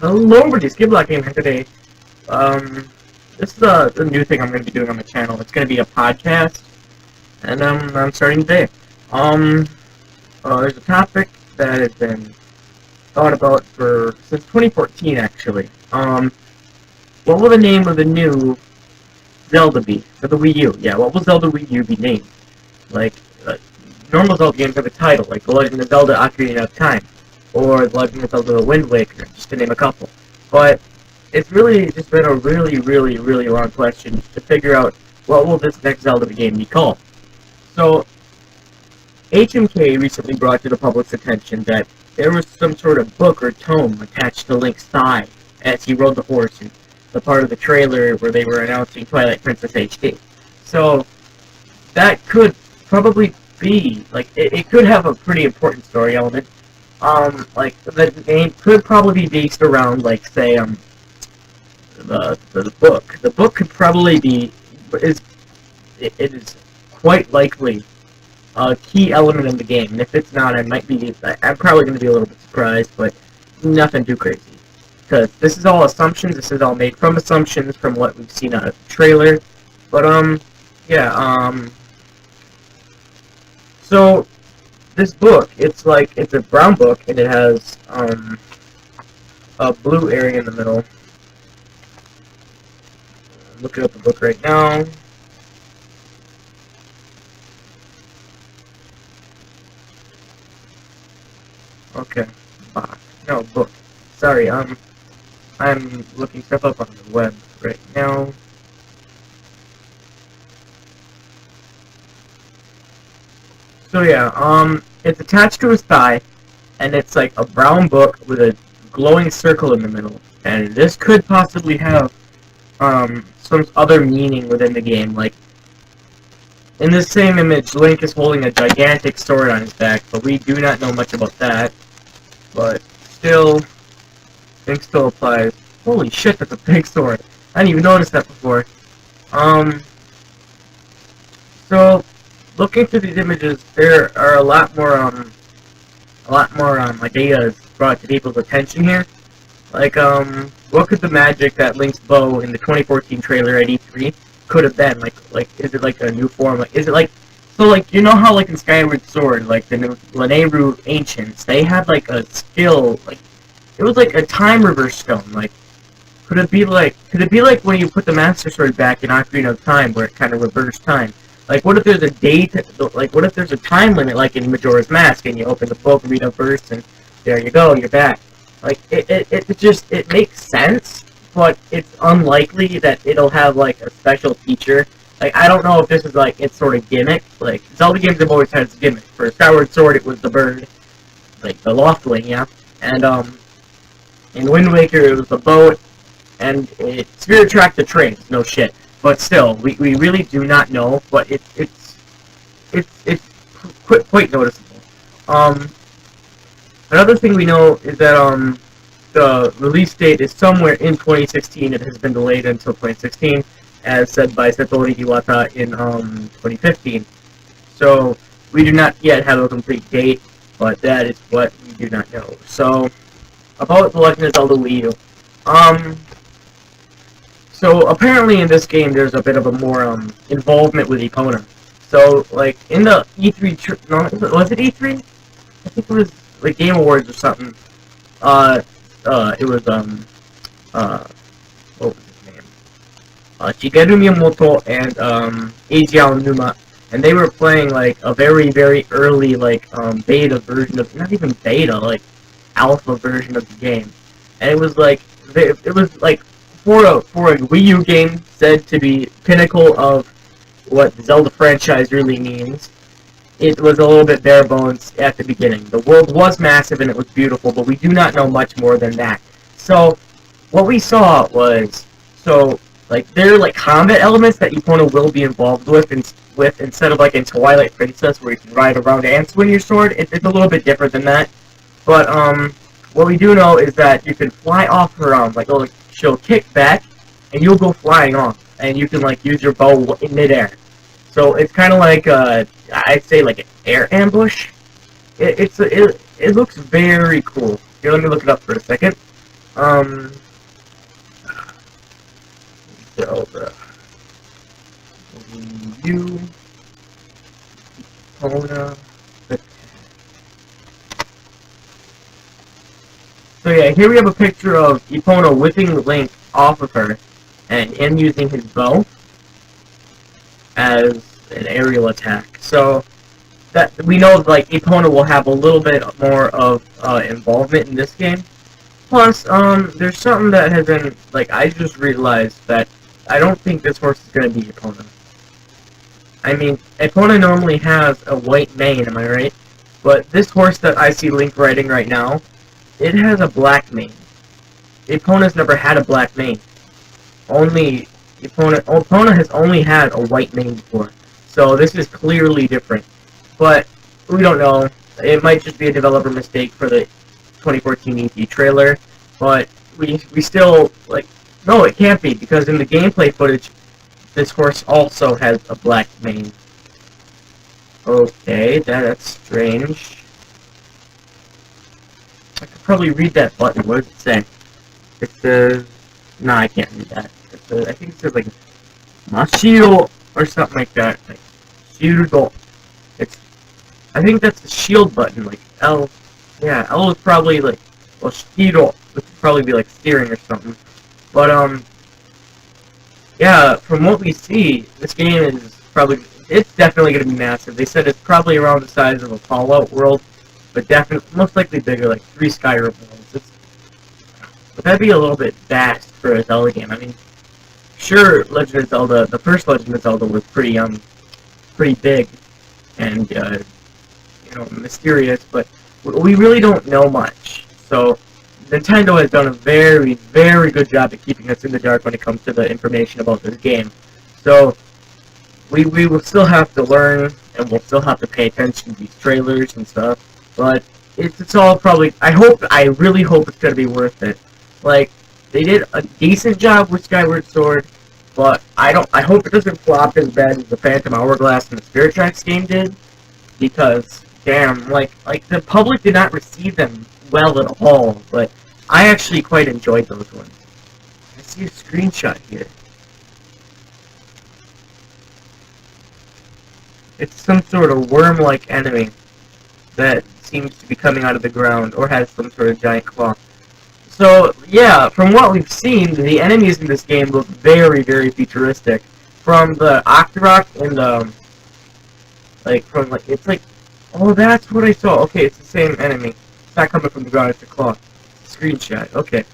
Hello, everybody. Skip Black Game here today. This is a new thing I'm going to be doing on the channel. It's going to be a podcast, and I'm starting today. There's a topic that has been thought about since 2014, actually. What will the name of the new Zelda be for the Wii U? Yeah, what will Zelda Wii U be named? Like, normal Zelda games have a title, like The Legend of Zelda: Ocarina of Time, or The Legend of Zelda: Wind Waker, just to name a couple. But it's really just been a really long question to figure out what will this next Zelda game be called. So, HMK recently brought to the public's attention that there was some sort of book or tome attached to Link's thigh as he rode the horse in the part of the trailer where they were announcing Twilight Princess HD. So, that could probably be, like, it could have a pretty important story element. Like, the game could probably be based around, like, say, the book. The book could probably be, it is quite likely a key element in the game, and if it's not, I'm probably going to be a little bit surprised, but nothing too crazy. Because this is all assumptions, this is all made from assumptions from what we've seen out of the trailer, but, yeah, so, this book, it's a brown book, and it has, a blue area in the middle. I'm looking up the book right now. Okay, box. No, book. Sorry, I'm looking stuff up on the web right now. So yeah, it's attached to his thigh, and it's like a brown book with a glowing circle in the middle. And this could possibly have, some other meaning within the game. Like, in this same image, Link is holding a gigantic sword on his back, but we do not know much about that. But still, Link still applies. Holy shit, that's a big sword. I didn't even notice that before. So, looking through these images, there are a lot more ideas brought to people's attention here. Like, what could the magic that Link's bow in the 2014 trailer at E3 could have been? Like, is it like a new form? Like, is it like, so like, you know how like in Skyward Sword, like the new Lanayru Ancients, they had like a skill, like, it was like a time reverse stone. Like, could it be like when you put the Master Sword back in Ocarina of Time, where it kind of reversed time? Like, what if there's a date, like, what if there's a time limit, like in Majora's Mask, and you open the book, read a verse, and there you go, you're back. Like, it makes sense, but it's unlikely that it'll have, like, a special feature. Like, I don't know if this is, like, its sort of gimmick. Like, Zelda games have always had its gimmick. For Skyward Sword, it was the bird, like, the Loftwing, yeah. And, in Wind Waker, it was the boat, and Spirit tracked the trains, no shit. But still, we really do not know, but it's quite noticeable. Another thing we know is that the release date is somewhere in 2016. It has been delayed until 2016, as said by Satoru Iwata in 2015. So we do not yet have a complete date, but that is what we do not know. So about The Legend of Zelda Wii U. So apparently in this game there's a bit of a more involvement with Epona. So like in the E3, was it E3? I think it was like Game Awards or something. It was what was his name? Shigeru Miyamoto and Eiji Aonuma, and they were playing like a very early like beta version of, not even beta, like alpha version of the game, and it was like for a Wii U game said to be pinnacle of what the Zelda franchise really means. It was a little bit bare bones at the beginning. The world was massive and it was beautiful, but we do not know much more than that. So, what we saw was, like, there are, like, combat elements that Epona will be involved with instead of, like, in Twilight Princess, where you can ride around and swing your sword. It's a little bit different than that. But, what we do know is that you can fly off her, like, she'll kick back, and you'll go flying off, and you can, like, use your bow in midair. So it's kind of like, I'd say like an air ambush. It looks very cool. Here, let me look it up for a second. Zelda Wii U Podcast. So yeah, here we have a picture of Epona whipping Link off of her, and him using his bow as an aerial attack. So that we know, like, Epona will have a little bit more of involvement in this game. Plus, there's something that has been, like, I just realized that I don't think this horse is going to be Epona. I mean, Epona normally has a white mane, am I right? But this horse that I see Link riding right now, it has a black mane. Epona's never had a black mane. Epona has only had a white mane before. So this is clearly different. But we don't know. It might just be a developer mistake for the 2014 E3 trailer. But we still, like, no, it can't be, because in the gameplay footage, this horse also has a black mane. Okay, that's strange. I could probably read that button. What does it say? It says... No, I can't read that. I think it says, like, Mashiro, or something like that. Like, Shirudo. I think that's the shield button, like, L. Yeah, L is probably, like, well, Shiro, which would probably be, like, steering or something. But, yeah, from what we see, this game is probably... It's definitely going to be massive. They said it's probably around the size of a Fallout world, but definitely, most likely bigger, like 3 Skyrim worlds. But that'd be a little bit vast for a Zelda game. I mean, sure, Legend of Zelda, the first Legend of Zelda was pretty big and, mysterious, but we really don't know much. So, Nintendo has done a very, very good job at keeping us in the dark when it comes to the information about this game. So, we will still have to learn, and we'll still have to pay attention to these trailers and stuff, but it's all probably, I really hope it's going to be worth it. Like, they did a decent job with Skyward Sword, but I hope it doesn't flop as bad as the Phantom Hourglass and the Spirit Tracks game did, because, damn, like the public did not receive them well at all, but I actually quite enjoyed those ones. I see a screenshot here. It's some sort of worm-like enemy that seems to be coming out of the ground, or has some sort of giant claw. So, yeah, from what we've seen, the enemies in this game look very, very futuristic. From the Octorok and the... it's like... Oh, that's what I saw. Okay, it's the same enemy. It's not coming from the ground, it's a claw. It's a screenshot. Okay.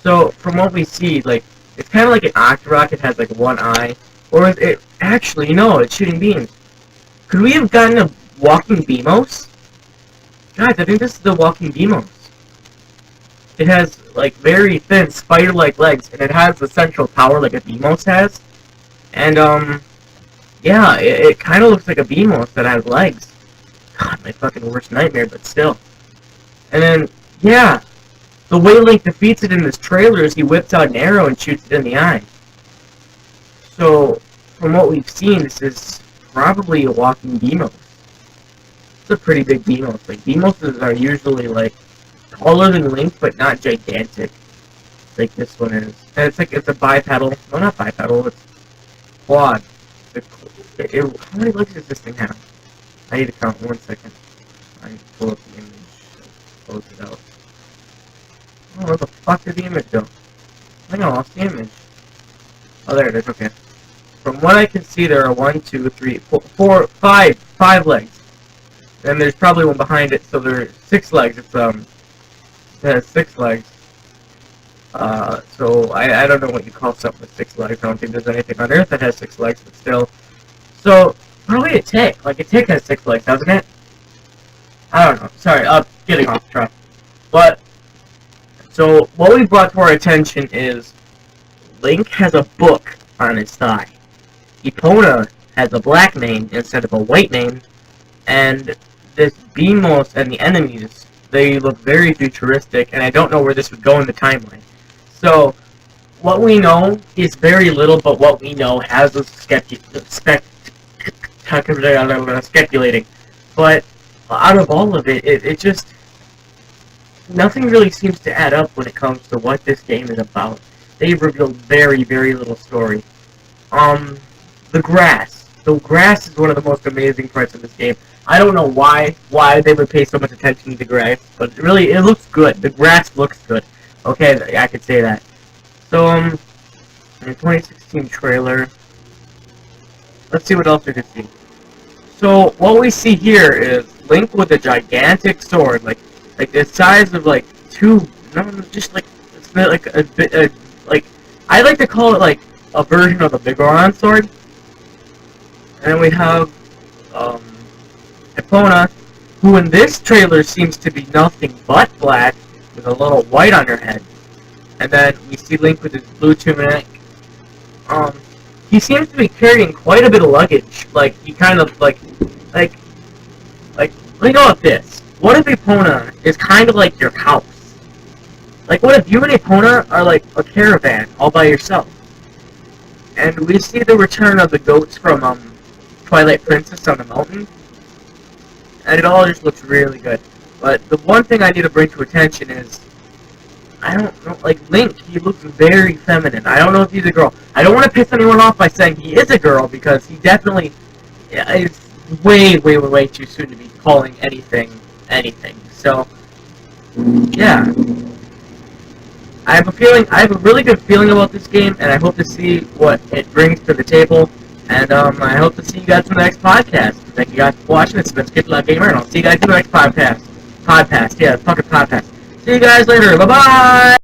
So, from what we see, like, it's kind of like an Octorok. It has, like, one eye. Or it... Actually, no, it's shooting beams. Could we have gotten a walking Beamos? Guys, I think this is the walking Beamos. It has, like, very thin, spider-like legs, and it has the central tower like a Beamos has. And, yeah, it kind of looks like a Beamos that has legs. God, my fucking worst nightmare, but still. And then, yeah, the way Link defeats it in this trailer is he whips out an arrow and shoots it in the eye. So, from what we've seen, this is probably a walking Beamos. It's a pretty big Beamos. Like, Beamoses are usually, like, taller than Link, but not gigantic, like this one is. And it's a bipedal. No, not bipedal. It's quad. How many legs does this thing have? I need to count. 1 second. I need to pull up the image. Close it out. Oh, where the fuck did the image go? I think I lost the image. Oh, there it is. Okay. From what I can see, there are 1, 2, 3, 4, 5 legs. And there's probably one behind it, so there are 6 legs. It has 6 legs. So I don't know what you call something with 6 legs. I don't think there's anything on Earth that has 6 legs, but still. So, probably a tick. Like, a tick has 6 legs, doesn't it? I don't know. Sorry, getting off track. But, so, what we brought to our attention is Link has a book on his thigh. Epona has a black mane instead of a white mane, and this Beamos and the enemies, they look very futuristic, and I don't know where this would go in the timeline. So, what we know is very little, but what we know has us speculating. But out of all of it, it just... nothing really seems to add up when it comes to what this game is about. They've revealed very, very little story. The grass. The grass is one of the most amazing parts of this game. I don't know why they would pay so much attention to the grass, but it looks good. The grass looks good. Okay, I could say that. So, in the 2016 trailer, let's see what else we can see. So, what we see here is Link with a gigantic sword, like the size of like just like it's like a bit, like I like to call it like a version of the Biggoron sword. And then we have Epona, who in this trailer seems to be nothing but black with a little white on her head. And then we see Link with his blue tunic. He seems to be carrying quite a bit of luggage. Like he kind of like let me go with this. What if Epona is kind of like your house? Like what if you and Epona are like a caravan all by yourself? And we see the return of the goats from Twilight Princess on the mountain. And it all just looks really good. But the one thing I need to bring to attention is, I don't know, like Link, he looks very feminine. I don't know if he's a girl. I don't want to piss anyone off by saying he is a girl, because he definitely, it's way too soon to be calling anything. So, yeah. I have a really good feeling about this game, and I hope to see what it brings to the table. And I hope to see you guys in the next podcast. Thank you guys for watching. This has been Skip Love Gamer, and I'll see you guys in the next podcast. Yeah, fucking podcast. See you guys later. Bye-bye!